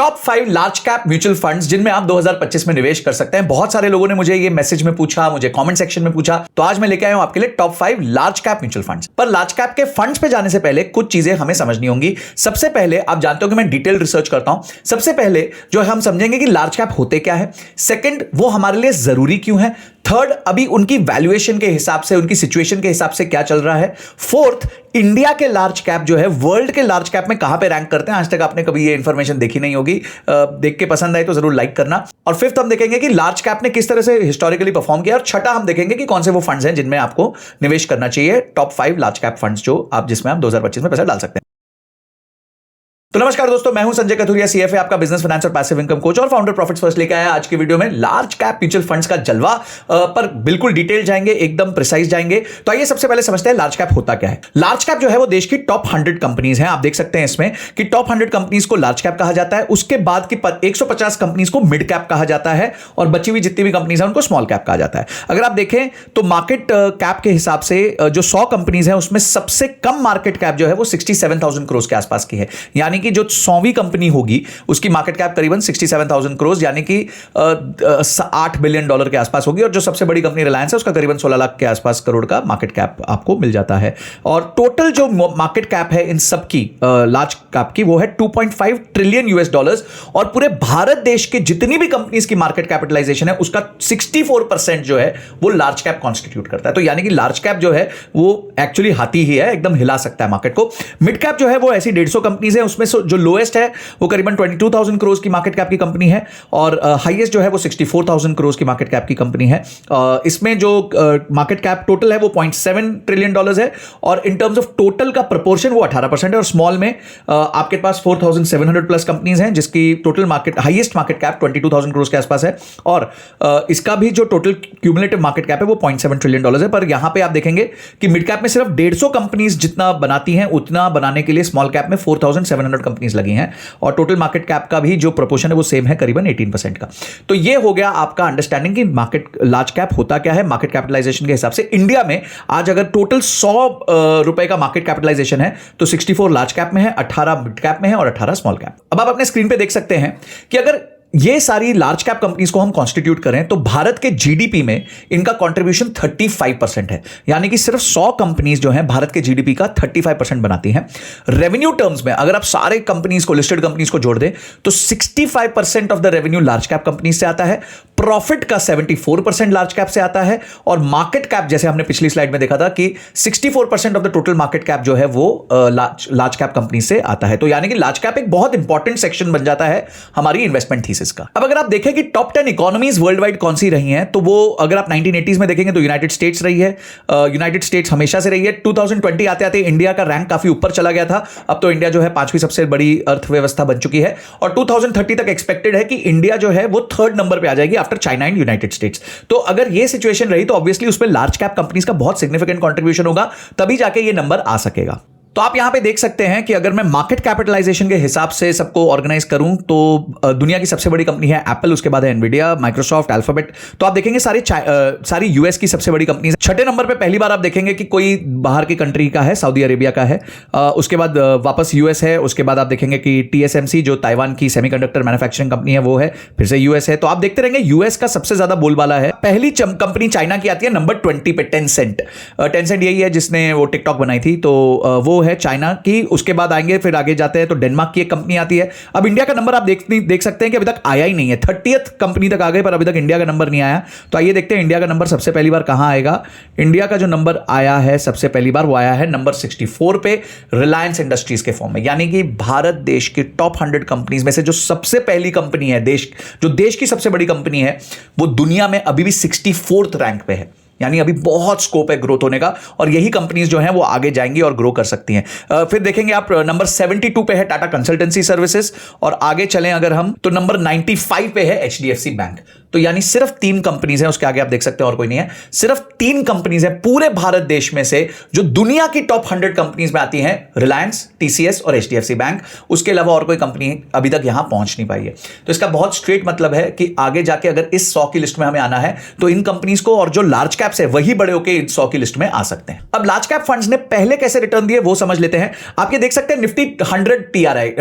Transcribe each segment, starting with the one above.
Top 5 large cap mutual funds जिनमें आप 2025 में निवेश कर सकते हैं। बहुत सारे लोगों ने मुझे ये मैसेज में पूछा, मुझे कमेंट सेक्शन में पूछा, तो आज मैं लेके आया हूं आपके लिए top 5 large cap mutual funds. पर लार्ज कैप के फंड्स पे जाने से पहले कुछ चीजें हमें समझनी होंगी। सबसे पहले आप जानते हो कि मैं डिटेल रिसर्च करता हूं। सबसे पहले जो हम समझेंगे कि लार्ज कैप होते क्या है, सेकंड वो हमारे लिए जरूरी क्यों है, थर्ड अभी उनकी वैल्यूएशन के हिसाब से, उनकी सिचुएशन के हिसाब से क्या चल रहा है, फोर्थ इंडिया के लार्ज कैप जो है वर्ल्ड के लार्ज कैप में कहां पे रैंक करते हैं। आज तक आपने कभी ये इंफॉर्मेशन देखी नहीं होगी, देख के पसंद आए तो जरूर लाइक करना। और फिफ्थ हम देखेंगे कि लार्ज कैप ने किस तरह से हिस्टोरिकली परफॉर्म किया, और छठा हम देखेंगे कि कौन से वो फंड्स हैं जिनमें आपको निवेश करना चाहिए। टॉप 5 लार्ज कैप फंड्स जो आप जिसमें आप 2025 में पैसा डाल सकते हैं। तो नमस्कार दोस्तों, मैं हूं संजय कथुरिया, सीएफए, आपका बिजनेस फाइनेंस और पैसिव इनकम कोच और फाउंडर प्रॉफिट्स फर्स्ट लेके आया आज की वीडियो में लार्ज कैप म्यूचुअल फंड्स का जलवा। पर बिल्कुल डिटेल जाएंगे, एकदम प्रिसाइज जाएंगे। तो आइए सबसे पहले समझते हैं लार्ज कैप होता क्या है। लार्ज कैप जो है वो देश की टॉप 100 कंपनीज हैं। आप देख सकते हैं इसमें कि टॉप 100 कंपनीज को लार्ज कैप कहा जाता है। उसके बाद की 150 कंपनीज को मिड कैप कहा जाता है, और बची हुई जितनी भी कंपनीज हैं उनको स्मॉल कैप कहा जाता है। अगर आप देखें तो मार्केट कैप के हिसाब से जो 100 कंपनीज हैं उसमें सबसे कम मार्केट कैप जो है वो 67,000 करोड़ के आसपास की है। यानी कि जो 100वीं कंपनी होगी उसकी मार्केट कैप करीबन 67,000 करोड़ यानी कि $8 बिलियन के आसपास होगी। और जो सबसे बड़ी कंपनी रिलायंस है उसका करीबन 16 लाख के आसपास करोड़ का मार्केट कैप आपको मिल जाता है। और टोटल जो मार्केट कैप है इन सब की लार्ज कैप की वो है $2.5 ट्रिलियन और पूरे भारत देश के जितनी भी कंपनीज की मार्केट कैपिटलाइजेशन है उसका 64% जो है वो लार्ज कैप कॉन्स्टिट्यूट करता है। तो यानी कि लार्ज कैप जो है वो एक्चुअली हाथी ही है, एकदम हिला सकता है मार्केट को। मिड कैप जो है वो ऐसी 150 कंपनीज है, उसमें जो लोएस्ट है वो करीबन 22,000 करोड़ की मार्केट कैप की कंपनी है, और हाईएस्ट जो है वो 64,000 करोड़ की मार्केट कैप की कंपनी है। इसमें जो मार्केट कैप टोटल है वो $0.7 ट्रिलियन है, और इन टर्म्स ऑफ टोटल का प्रोपोर्शन वो 18% है। और स्मॉल में आपके पास 4,700 प्लस कंपनीज हैं जिसकी total market highest market cap 22,000 crore के आसपास है, और इसका भी जो टोटल क्यूमुलेटिव मार्केट कैप है वो $0.7 ट्रिलियन है। पर यहां पे आप देखेंगे कि मिड कैप में सिर्फ 150 कंपनीज जितना बनाती हैं उतना बनाने के लिए स्मॉल कैप में 4,700 कंपनीज लगी हैं, और टोटल मार्केट कैप का भी जो प्रोपोर्शन है वो सेम है, करीबन 18% का। तो ये हो गया आपका अंडरस्टैंडिंग कि मार्केट लार्ज कैप होता क्या है। मार्केट कैपिटलाइजेशन के हिसाब से इंडिया में आज अगर टोटल 100 रुपए का मार्केट कैपिटलाइजेशन है तो 64 लार्ज कैप में है, 18 मिड कैप में है और 18 स्मॉल कैप। अब आप अपने स्क्रीन पे देख सकते हैं कि अगर ये सारी लार्ज कैप कंपनीज को हम कॉन्स्टिट्यूट करें तो भारत के जीडीपी में इनका कंट्रीब्यूशन 35% है। यानी कि सिर्फ 100 कंपनीज जो हैं भारत के जीडीपी का 35% बनाती हैं। रेवेन्यू टर्म्स में अगर आप सारे कंपनीज को, लिस्टेड कंपनीज को जोड़ दें तो 65% of the revenue large cap companies से आता है, प्रॉफिट का 74% लार्ज कैप से आता है, और मार्केट कैप जैसे हमने पिछली स्लाइड में देखा था कि 64% of the total market cap जो है वो लार्ज कैप कंपनी से आता है। तो यानी कि लार्ज कैप एक बहुत इंपॉर्टेंट सेक्शन बन जाता है हमारी इन्वेस्टमेंट थीसिस का। अब अगर आप देखें कि टॉप 10 इकोनॉमीज वर्ल्ड वाइड कौन सी रही हैं, तो वो अगर आप 1980s में देखेंगे तो यूनाइटेड स्टेट्स रही है। यूनाइटेड स्टेट्स हमेशा से रही है। 2020 आते आते इंडिया का रैंक काफी ऊपर चला गया था। अब तो इंडिया जो है 5वीं सबसे बड़ी अर्थव्यवस्था बन चुकी है, और 2030 तक एक्सपेक्टेड है कि इंडिया जो है वो 3rd नंबर पे आ जाएगी after China and United states. तो अगर ये सिचुएशन रही तो ऑब्वियसली उसमें लार्ज कैप कंपनीज का बहुत सिग्निफिकेंट कंट्रीब्यूशन होगा, तभी जाके ये नंबर आ सकेगा। तो आप यहां पे देख सकते हैं कि अगर मैं मार्केट कैपिटलाइजेशन के हिसाब से सबको ऑर्गेनाइज करूं तो दुनिया की सबसे बड़ी कंपनी है एप्पल, उसके बाद है एनवीडिया, माइक्रोसॉफ्ट, अल्फाबेट। तो आप देखेंगे सारी यूएस की सबसे बड़ी कंपनी। छठे नंबर पे पहली बार आप देखेंगे कि कोई बाहर की कंट्री का है, सऊदी अरेबिया का है। उसके बाद वापस यूएस है। उसके बाद आप देखेंगे कि टीएसएमसी जो ताइवान की सेमीकंडक्टर मैन्युफैक्चरिंग कंपनी है वो है, फिर से यूएस है। तो आप देखते रहेंगे यूएस का सबसे ज्यादा बोलबाला है। पहली कंपनी चाइना की आती है नंबर 20 पे, टेंसेंट। टेंसेंट यही है जिसने वो टिकटॉक बनाई थी, तो वो है चाइना की। उसके बाद आएंगे, फिर आगे जाते हैं तो डेनमार्क की एक कंपनी आती है। अब इंडिया का नंबर आप देख सकते हैं कि अभी तक आया ही नहीं है। 30th कंपनी तक आ गए पर अभी तक इंडिया का नंबर नहीं आया। तो आइए देखते हैं इंडिया का नंबर सबसे पहली बार कहां आएगा। इंडिया का जो नंबर आया है सबसे पहली बार वो आया है नंबर 64 पे, रिलायंस इंडस्ट्रीज के फॉर्म में। यानी कि भारत देश की टॉप 100 कंपनीज में से जो सबसे पहली कंपनी है, जो देश की सबसे बड़ी कंपनी है, वो दुनिया में अभी भी 64th रैंक पे है। यानी अभी बहुत स्कोप है ग्रोथ होने का, और यही कंपनीज जो हैं वो आगे जाएंगी और ग्रो कर सकती हैं। फिर देखेंगे आप नंबर 72 पे है टाटा कंसल्टेंसी सर्विसेज, और आगे चलें अगर हम तो नंबर 95 पे है एचडीएफसी बैंक। तो यानी सिर्फ 3 कंपनीज हैं, उसके आगे आप देख सकते हैं और कोई नहीं है, सिर्फ 3 कंपनीज हैं पूरे भारत देश में से जो दुनिया की टॉप 100 कंपनीज में आती हैं, रिलायंस, टीसीएस और एचडीएफसी बैंक। उसके अलावा और कोई कंपनी अभी तक यहां पहुंच नहीं पाई है। तो इसका बहुत स्ट्रेट मतलब है कि आगे जाके अगर इस 100 की लिस्ट में हमें आना है तो इन कंपनीज को, और जो लार्ज कैप्स है वही बड़े होकर इन 100 की लिस्ट में आ सकते हैं। अब लार्ज कैप फंड्स ने पहले कैसे रिटर्न दिए वो समझ लेते हैं। आप ये देख सकते हैं निफ्टी 100 टीआरआई,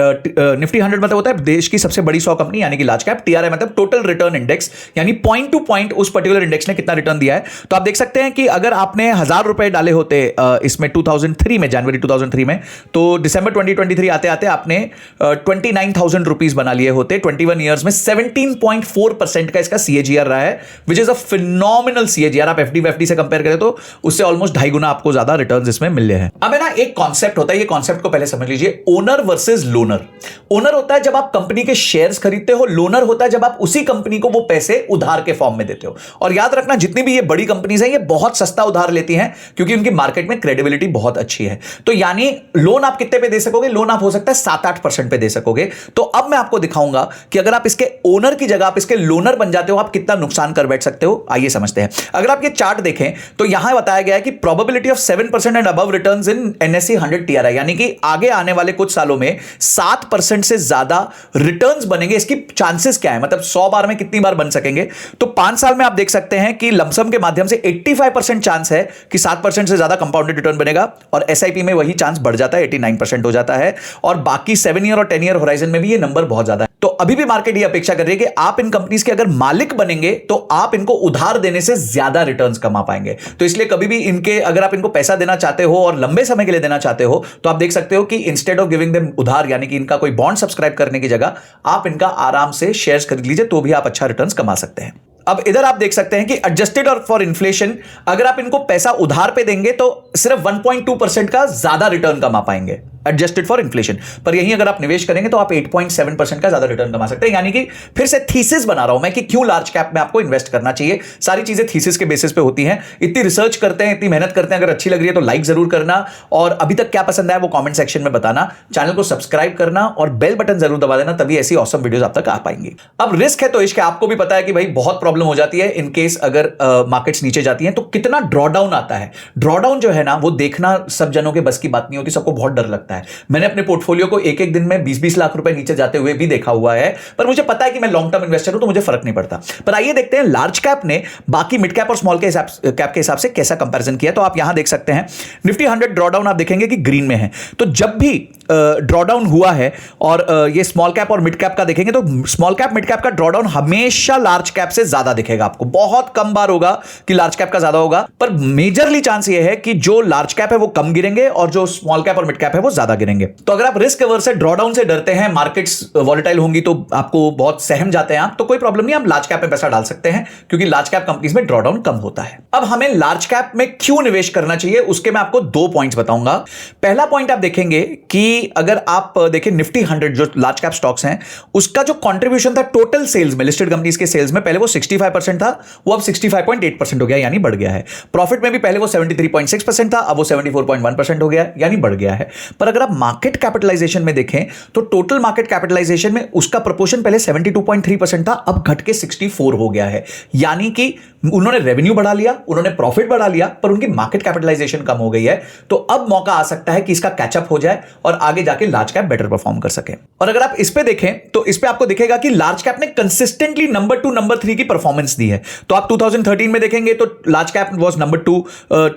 निफ्टी 100 मतलब होता है देश की सबसे बड़ी 100 कंपनी यानी कि लार्ज कैप, टीआरआई मतलब टोटल रिटर्न इंडेक्स, यानी पॉइंट टू पॉइंट उस पर्टिकुलर इंडेक्स ने कितना रिटर्न दिया है। तो आप देख सकते हैं कि अगर आपने 1000 रुपए डाले होते इसमें 2003 में, जनवरी 2003 में, तो दिसंबर 2023 आते आते आपने 29,000 रुपीज बना लिए होते। 21 ईयर्स में 17.4% का इसका सीएजीआर रहा है, which is a phenomenal CAGR. आप एफडी से कंपेयर करें तो उससे ऑलमोस्ट 2.5 गुना आपको ज्यादा रिटर्न्स इसमें मिले हैं। अब है ना एक कॉन्सेप्ट होता है, ये कॉन्सेप्ट को पहले समझ लीजिए, ओनर वर्सेस लोनर। ओनर होता है जब आप कंपनी के शेयर्स खरीदते हो, लोनर होता है जब आप उसी कंपनी को वो पैसे उधार के फॉर्म में देते हो। और याद रखना जितनी भी ये बड़ी कंपनीज हैं ये बहुत सस्ता उधार लेती हैं क्योंकि उनकी मार्केट में क्रेडिबिलिटी बहुत अच्छी है। तो यानी लोन आप कितने पे दे सकोगे? लोन आप हो सकता है 7-8% पे दे सकोगे। तो अब मैं आपको दिखाऊंगा कि अगर आप इसके ओनर की जगह आप इसके लोनर बन जाते हो, आप कितना नुकसान कर बैठ सकते हो। आइए समझते हैं। अगर आप ये चार्ट देखें तो यहां बताया गया है कि probability of 7% and above returns in NSE 100 TRI, यानी कि आगे आने वाले कुछ सालों में 7% से ज्यादा रिटर्न्स बनेंगे। इसकी चांसेस क्या है, मतलब 100 बार में कितनी बार बन सकेंगे? तो 5 साल में आप देख सकते हैं कि लमसम के माध्यम से 85% चांस है कि 7% से ज्यादा कंपाउंडेड रिटर्न बनेगा, और एसआईपी में वही चांस बढ़ जाता है, 89% हो जाता है, और बाकी 7 ईयर और 10 ईयर होराइजन में भी ये नंबर बहुत ज्यादा है। तो अभी भी मार्केट ये अपेक्षा कर रही है कि आप इन कंपनीज के अगर मालिक बनेंगे तो आप इनको उधार देने से ज्यादा रिटर्न्स कमा पाएंगे। तो इसलिए कभी भी इनके, अगर आप इनको पैसा देना चाहते हो और लंबे समय के लिए देना चाहते हो, तो आप देख सकते हो कि इंस्टेड ऑफ गिविंग देम उधार, यानी कि इनका कोई बॉन्ड सब्सक्राइब करने की जगह आप इनका आराम से शेयर्स खरीद लीजिए, तो भी आप अच्छा रिटर्न्स कमा सकते हैं। अब इधर आप देख सकते हैं कि एडजस्टेड और फॉर इन्फ्लेशन, अगर आप इनको पैसा उधार पे देंगे तो सिर्फ 1.2% का ज्यादा रिटर्न कमा पाएंगे एडजस्टेड फॉर इन्फ्लेशन। पर यहीं अगर आप निवेश करेंगे तो आप 8.7% का ज्यादा रिटर्न कमा सकते हैं। यानी कि फिर से थीसिस बना रहा हूं मैं कि क्यों लार्ज कैप में आपको इन्वेस्ट करना चाहिए। सारी चीजें थीसिस के बेसिस पे होती हैं। इतनी रिसर्च करते हैं, इतनी मेहनत करते हैं, अगर अच्छी लग रही है तो लाइक जरूर करना, और अभी तक क्या पसंद आया वो कॉमेंट सेक्शन में बताना, चैनल को सब्सक्राइब करना और बेल बटन जरूर दबा देना, तभी ऐसी ऑसम वीडियोस आप तक आ पाएंगी। अब रिस्क है तो इश्क, आपको भी पता है कि भाई बहुत प्रॉब्लम हो जाती है इन केस अगर मार्केट्स नीचे जाती हैं तो कितना ड्रॉडाउन आता है। ड्रॉडाउन जो है ना वो देखना सब जनों के बस की बात नहीं होती, सबको बहुत डर लगता है। मैंने अपने पोर्टफोलियो को एक एक दिन में 20-20 लाख रुपए नीचे जाते हुए भी देखा हुआ है, पर मुझे पता है कि मैं लॉन्ग टर्म इन्वेस्टर हूं तो मुझे फर्क नहीं पड़ता। पर आइए देखते हैं लार्ज कैप ने बाकी मिड कैप और स्मॉल कैप के हिसाब से कैसा कंपैरिजन किया। तो आप यहां देख सकते हैं निफ्टी 100 ड्रॉडाउन आप देखेंगे कि ग्रीन में है। तो जब भी ड्रॉडाउन हुआ है और ये स्मॉल कैप और मिड कैप का देखेंगे तो स्मॉल कैप मिड कैप का ड्रॉडाउन हमेशा लार्ज कैप से ज्यादा दिखेगा आपको। बहुत कम बार होगा कि लार्ज कैप का ज्यादा होगा, पर मेजरली चांस ये है कि जो लार्ज कैप है वो कम गिरेंगे और जो स्मॉल कैप और मिड कैप है वो ज्यादा गिरेंगे। तो अगर आप रिस्क अवर्स से ड्रॉडाउन से डरते हैं, मार्केट्स वॉलेटाइल होंगी तो आपको बहुत सहम जाते हैं आप, तो कोई प्रॉब्लम नहीं, आप लार्ज कैप में पैसा डाल सकते हैं क्योंकि लार्ज कैप कंपनीज में ड्रॉडाउन कम होता है। अब हमें लार्ज कैप में क्यों निवेश करना चाहिए उसके मैं आपको 2 पॉइंट्स बताऊंगा। पहला पॉइंट आप देखेंगे कि अगर आप देखें निफ्टी 100 जो लार्ज कैप स्टॉक्स हैं उसका जो कंट्रीब्यूशन था टोटल सेल्स में, लिस्टेड कंपनीज के सेल्स में, पहले वो 65% था, वो अब 65.8% हो गया, यानी बढ़ गया है। प्रॉफिट में भी पहले वो 73.6% था, अब वो 74.1% हो गया, यानी बढ़ गया है। पर अगर आप मार्केट कैपिटलाइजेशन में देखें तो टोटल मार्केट कैपिटलाइजेशन में उसका प्रोपोर्शन पहले 72.3% था, अब घट के 64 हो गया है। यानी कि उन्होंने रेवेन्यू बढ़ा लिया, उन्होंने प्रॉफिट बढ़ा लिया, पर उनकी मार्केट कैपिटलाइजेशन कम हो गई है। तो अब मौका आ सकता है कि इसका कैचअप हो जाए और आगे जाके लार्ज कैप बेटर परफॉर्म कर सके। और अगर आप इस पे देखें तो इस पे आपको दिखेगा कि लार्ज कैप ने कंसिस्टेंटली नंबर 2 नंबर 3 की परफॉर्मेंस दी है। तो आप 2013 में देखेंगे तो लार्ज कैप वाज नंबर 2,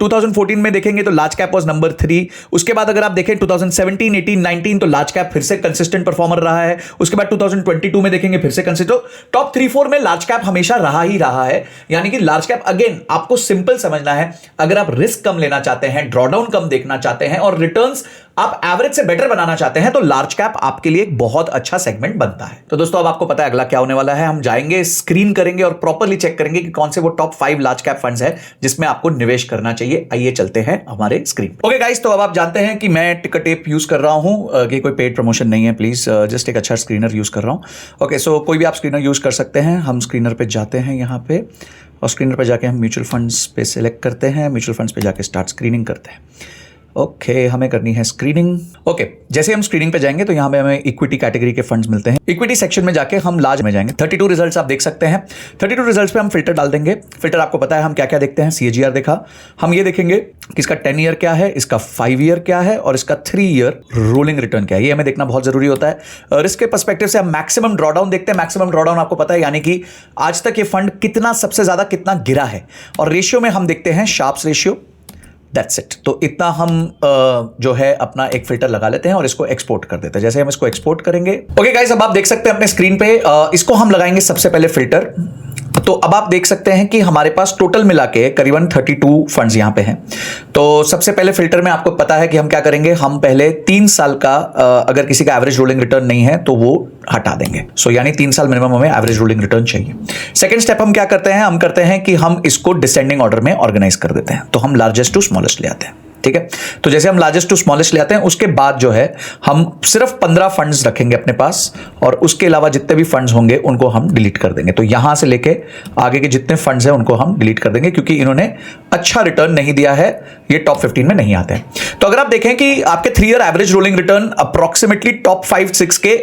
2014 में देखेंगे तो लार्ज कैप वाज नंबर 3, उसके बाद अगर आप देखें 2017, 18, 19 तो लार्ज कैप फिर से कंसिस्टेंट परफॉर्मर रहा है, उसके बाद 2022 में देखेंगे फिर से कंसिस्टेंट। टॉप 3-4 में लार्ज कैप हमेशा रहा ही रहा है। यानी कि लार्ज कैप, अगेन आपको सिंपल समझना है, अगर आप रिस्क कम लेना चाहते हैं, ड्रॉडाउन कम देखना चाहते हैं और रिटर्न्स आप एवरेज से बेटर बनाना चाहते हैं तो लार्ज कैप आपके लिए एक बहुत अच्छा सेगमेंट बनता है। तो दोस्तों अब आपको पता है अगला क्या होने वाला है। हम जाएंगे, स्क्रीन करेंगे और प्रॉपर्ली चेक करेंगे कि कौन से वो टॉप 5 लार्ज कैप फंड्स है जिसमें आपको निवेश करना चाहिए। आइए चलते हैं हमारे स्क्रीन। ओके गाइस, तो अब आप जानते हैं कि मैं टिकट टेप यूज कर रहा हूं, कि कोई पेड प्रमोशन नहीं है, प्लीज जस्ट एक अच्छा स्क्रीनर यूज कर रहा हूं। ओके, सो कोई भी आप स्क्रीनर यूज कर सकते हैं। हम स्क्रीनर पे जाते हैं यहाँ पे, और स्क्रीनर पे जाके हम म्यूचुअल फंड्स पे सिलेक्ट करते हैं, म्यूचुअल फंड्स पे जाके स्टार्ट स्क्रीनिंग करते हैं। ओके, हमें करनी है स्क्रीनिंग। ओके, जैसे हम स्क्रीनिंग पे जाएंगे तो यहाँ पे हमें इक्विटी कैटेगरी के फंड्स मिलते हैं। इक्विटी सेक्शन में जाके हम लार्ज में जाएंगे। 32 रिजल्ट्स आप देख सकते हैं। 32 रिजल्ट्स पे हम फिल्टर डाल देंगे। फिल्टर आपको पता है हम क्या क्या देखते हैं। CAGR देखा, हम ये देखेंगे कि इसका 10 ईयर क्या है, इसका 5 ईयर क्या है और इसका 3 ईयर रोलिंग रिटर्न क्या है। ये हमें देखना बहुत जरूरी होता है। रिस्क के पर्सपेक्टिव से हम मैक्सिमम ड्रॉडाउन देखते हैं। मैक्सिमम ड्रॉडाउन आपको पता है, यानी कि आज तक ये फंड कितना सबसे ज्यादा कितना गिरा है। और रेशियो में हम देखते हैं शार्प्स रेशियो। That's it. तो इतना हम जो है अपना एक फिल्टर लगा लेते हैं और इसको एक्सपोर्ट कर देते हैं। जैसे हम इसको एक्सपोर्ट करेंगे, ओके गाइस, अब आप देख सकते हैं अपने स्क्रीन पे इसको हम लगाएंगे सबसे पहले फिल्टर। तो अब आप देख सकते हैं कि हमारे पास टोटल मिला के करीबन 32 फंड्स यहां पे हैं। तो सबसे पहले फिल्टर में आपको पता है कि हम क्या करेंगे, हम पहले 3 साल का अगर किसी का एवरेज रोलिंग रिटर्न नहीं है तो वो हटा देंगे। सो यानी 3 साल मिनिमम हमें एवरेज रोलिंग रिटर्न चाहिए। सेकंड स्टेप हम क्या करते हैं, हम करते हैं कि हम इसको डिसेंडिंग ऑर्डर में ऑर्गेनाइज कर देते हैं। तो हम लार्जेस्ट टू स्मॉलेस्ट ले आते हैं। ठीक है, तो जैसे हम लार्जेस्ट टू स्मॉलेस्ट ले आते हैं, उसके बाद जो है हम सिर्फ 15 फंड्स रखेंगे अपने पास और उसके अलावा जितने भी फंड्स होंगे उनको हम डिलीट कर देंगे। तो यहां से लेके आगे के जितने फंड्स हैं उनको हम डिलीट कर देंगे क्योंकि इन्होंने अच्छा रिटर्न नहीं दिया है, ये टॉप 15 में नहीं आते हैं। तो अगर आप देखें कि आपके 3 year average rolling return approximately top 5-6 के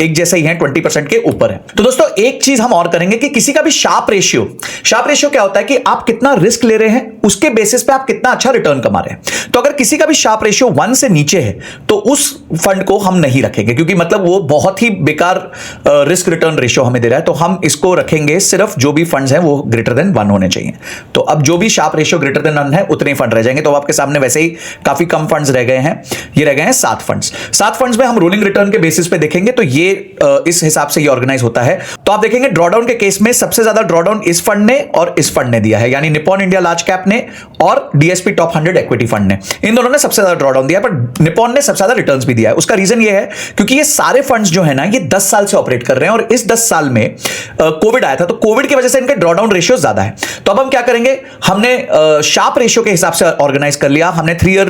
एक जैसे ही हैं, 20% के ऊपर है। तो दोस्तों एक चीज हम और करेंगे कि किसी का भी शार्प रेशियो क्या होता है कि आप कितना रिस्क ले रहे हैं उसके बेसिस पे आप कितना अच्छा रिटर्न कमा रहे हैं। तो अगर किसी का भी शार्प रेशियो 1 से नीचे है तो उस फंड को हम नहीं रखेंगे क्योंकि मतलब वो बहुत ही बेकार रिस्क रिटर्न रेशियो हमें दे रहा है। तो हम इसको रखेंगे सिर्फ जो भी फंड्स हैं वो ग्रेटर देन 1 होने चाहिए। तो अब जो भी शार्प रेशियो ग्रेटर देन 1 है उतने ही फंड रह जाएंगे। तो आपके सामने वैसे ही काफी कम फंड्स रह गए हैं, ये रह गए हैं 7 फंड्स। 7 फंड्स में हम रोलिंग रिटर्न के बेसिस पे देखेंगे तो ये इस हिसाब से ये ऑर्गेनाइज होता है। तो आप देखेंगे ड्रॉडाउन के केस में सबसे ज्यादा ड्रॉडाउन इस फंड ने और इस फंड ने दिया है, यानी निप्पॉन इंडिया लार्ज कैप ने और डीएसपी टॉप 100 इक्विटी फंड ने। इन दोनों ने सबसे ज्यादा ड्रॉडाउन दिया, पर निप्पॉन ने सबसे ज्यादा रिटर्न्स भी दिया है। उसका रीजन ये है क्योंकि ये सारे फंड्स जो है ना ये 10 साल से ऑपरेट कर रहे हैं और इस 10 साल में कोविड आया था, तो कोविड की वजह से इनके ड्रॉडाउन रेशियो ज्यादा है। तो अब हम क्या करेंगे, हमने शार्प रेशियो के हिसाब से ऑर्गेनाइज कर लिया, हमने 3 ईयर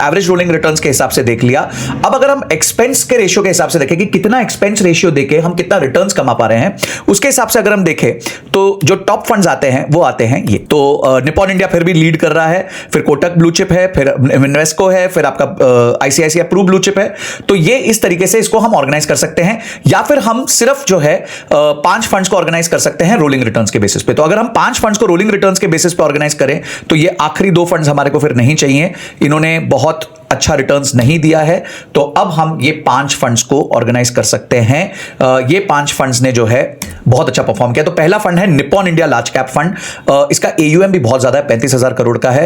एवरेज रोलिंग रिटर्न्स के हिसाब से देख लिया। अब अगर हम एक्सपेंस के रेशियो के हिसाब से देखें कि कितना एक्सपेंस रेशियो देके हम कितना रिटर्न्स कमा पा रहे हैं, उसके हिसाब से अगर हम देखें तो जो टॉप फंड्स आते हैं वो आते हैं ये। तो निप्पॉन इंडिया फिर भी लीड कर रहा है, फिर कोटक ब्लू चिप है, फिर इन्वेस्को है, फिर आपका आईसीआईसीआई प्रू ब्लू चिप है। तो ये इस तरीके से इसको हम ऑर्गेनाइज कर सकते हैं, या फिर हम सिर्फ जो है 5 फंड्स को ऑर्गेनाइज कर सकते हैं रोलिंग रिटर्न्स के बेसिस पे। तो अगर हम 5 फंड्स को रोलिंग रिटर्न्स के बेसिस पे ऑर्गेनाइज करें तो ये आखिरी 2 फंड्स हमारे को फिर नहीं चाहिए, इन्होंने बहुत अच्छा रिटर्न्स नहीं दिया है। तो अब हम ये 5 फंड्स को ऑर्गेनाइज कर सकते हैं। ये 5 फंड्स ने जो है बहुत अच्छा परफॉर्म किया। तो पहला फंड है Nippon India large cap fund. इसका AUM भी बहुत ज्यादा है, 35,000 करोड़ का है।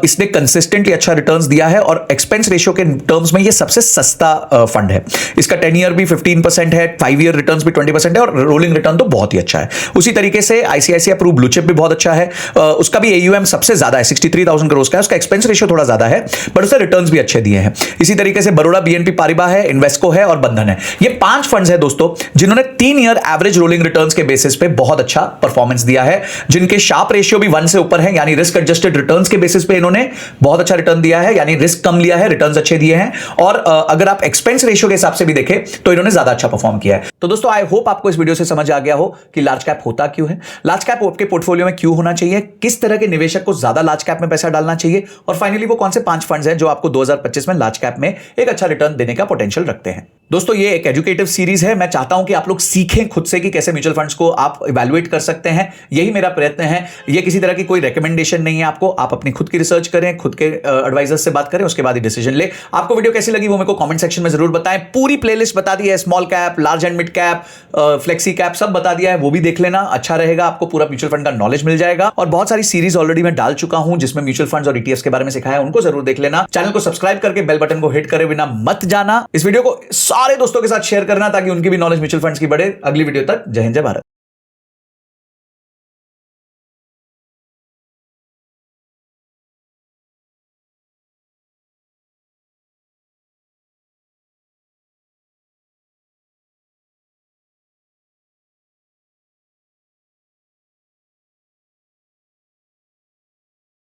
इसने कंसिस्टेंटली अच्छा रिटर्न्स दिया है और एक्सपेंस रेशियो के टर्म्स में ये सबसे सस्ता फंड है। इसका 10 ईयर भी 15% है, 5 ईयर रिटर्न्स भी 20% है और रोलिंग रिटर्न तो बहुत ही अच्छा है। उसी तरीके से आईसीआईसीआई प्रू ब्लू चिप भी बहुत अच्छा है, उसका भी AUM सबसे ज्यादा है, 63,000 करोड़ का है। उसका एक्सपेंस रेशियो थोड़ा ज्यादा है बट उससे रिटर्न्स भी अच्छे दिए हैं। इसी तरीके से बड़ौदा BNP पारिबा है, इन्वेस्को है और बंधन है। ये 5 फंड्स है दोस्तों जिन्होंने 3 ईयर एवरेज रोलिंग रिटर्न्स के बेसिस पे बहुत अच्छा परफॉर्मेंस दिया है, जिनके शार्प रेशियो भी 1 से ऊपर है, यानी रिस्क एडजस्टेड रिटर्न्स के बेसिस पे इन्होंने बहुत अच्छा रिटर्न दिया है, यानी रिस्क कम लिया है, रिटर्न्स अच्छे दिए हैं। और अगर आप एक्सपेंस रेशियो के हिसाब से भी देखें तो इन्होंने ज्यादा अच्छा परफॉर्म किया है। तो दोस्तों आई होप आपको इस वीडियो से समझ आ गया हो कि लार्ज कैप होता क्यों है, लार्ज कैप आपके पोर्टफोलियो में क्यों होना चाहिए, किस तरह के निवेशक को ज्यादा लार्ज कैप में पैसा डालना चाहिए, और फाइनली वो कौन से 5 फंड्स हैं जो आपको 2025 में लार्ज कैप में एक अच्छा रिटर्न देने का पोटेंशियल रखते हैं। दोस्तों ये एक एजुकेटिव सीरीज है, मैं चाहता हूं कि आप लोग सीखें खुद से कि कैसे म्यूचुअल फंड्स को आप इवैल्यूएट कर सकते हैं, यही मेरा प्रयत्न है। ये किसी तरह की कोई रिकमेंडेशन नहीं है आपको, आप अपनी खुद की रिसर्च करें, खुद के एडवाइजर से बात करें, उसके बाद ही डिसीजन ले। आपको वीडियो कैसी लगी वो मेरे को कमेंट सेक्शन में जरूर बताएं। पूरी प्लेलिस्ट बता दी है, small cap, large and mid cap, flexi cap सब बता दिया है, वो भी देख लेना, अच्छा रहेगा, आपको पूरा म्यूचुअल फंड का नॉलेज मिल जाएगा। और बहुत सारी सीरीज ऑलरेडी मैं डाल चुका हूं जिसमें म्यूचुअल फंड्स और ETFs के बारे में सिखाया, उनको जरूर देख लेना। चैनल को सब्सक्राइब करके बेल बटन को हिट करे बिना मत जाना। इस वीडियो को सारे दोस्तों के साथ शेयर करना ताकि उनकी भी नॉलेज म्यूचुअल फंड्स की बढ़े। अगली वीडियो तक जय हिंद जय भारत।